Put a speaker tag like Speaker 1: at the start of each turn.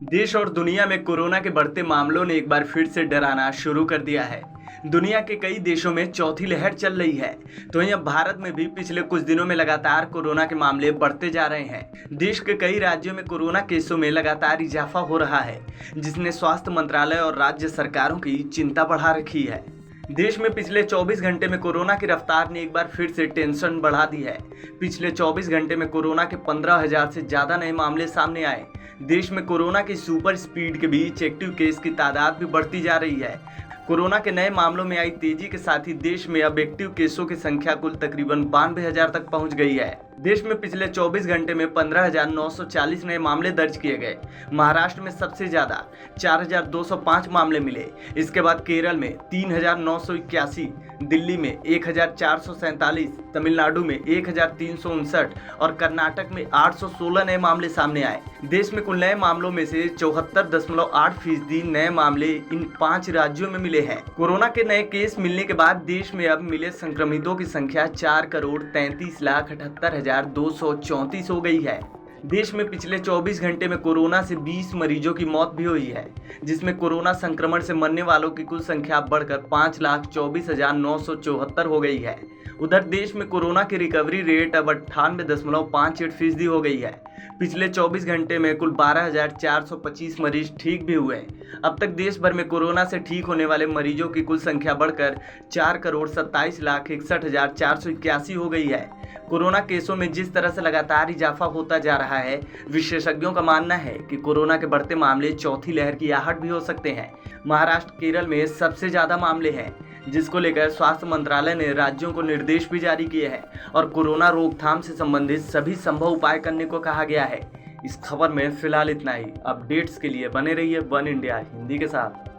Speaker 1: देश और दुनिया में कोरोना के बढ़ते मामलों ने एक बार फिर से डराना शुरू कर दिया है। दुनिया के कई देशों में चौथी लहर चल रही है, तो वहीं अब भारत में भी पिछले कुछ दिनों में लगातार कोरोना के मामले बढ़ते जा रहे हैं। देश के कई राज्यों में कोरोना केसों में लगातार इजाफा हो रहा है, जिसने स्वास्थ्य मंत्रालय और राज्य सरकारों की चिंता बढ़ा रखी है। देश में पिछले 24 घंटे में कोरोना की रफ्तार ने एक बार फिर से टेंशन बढ़ा दी है। पिछले 24 घंटे में कोरोना के 15,000 से ज्यादा नए मामले सामने आए। देश में कोरोना की सुपर स्पीड के बीच एक्टिव केस की तादाद भी बढ़ती जा रही है। कोरोना के नए मामलों में आई तेजी के साथ ही देश में अब एक्टिव केसों की संख्या कुल तकरीबन 92,000 तक पहुंच गई है। देश में पिछले 24 घंटे में 15,940 नए मामले दर्ज किए गए। महाराष्ट्र में सबसे ज्यादा 4,205 मामले मिले। इसके बाद केरल में 3,981, दिल्ली में 1,447, तमिलनाडु में 1,359 और कर्नाटक में 816 नए मामले सामने आए। देश में कुल नए मामलों में से 74.8% नए मामले इन 5 राज्यों में मिले हैं। कोरोना के नए केस मिलने के बाद देश में अब मिले संक्रमितों की संख्या 4,33,78,234 हो गई है। देश में पिछले 24 घंटे में कोरोना से 20 मरीजों की मौत भी हुई है, जिसमें कोरोना संक्रमण से मरने वालों की कुल संख्या बढ़कर 5,24,974 हो गई है। उधर देश में कोरोना की रिकवरी रेट अब 98.58% हो गई है। पिछले 24 घंटे में कुल 12,425 मरीज ठीक भी हुए। अब तक देश भर में कोरोना से ठीक होने वाले मरीजों की कुल संख्या बढ़कर 4,27,61,481 हो गई है। कोरोना केसों में जिस तरह से लगातार इजाफा होता जा रहा है, विशेषज्ञों का मानना है कि कोरोना के बढ़ते मामले चौथी लहर की आहट भी हो सकते हैं। महाराष्ट्र, केरल में सबसे ज्यादा मामले हैं, जिसको लेकर स्वास्थ्य मंत्रालय ने राज्यों को निर्देश भी जारी किए हैं और कोरोना रोकथाम से संबंधित सभी संभव उपाय करने को कहा गया है। इस खबर में फिलहाल इतना ही। अपडेट्स के लिए बने रहिए वन इंडिया हिंदी के साथ।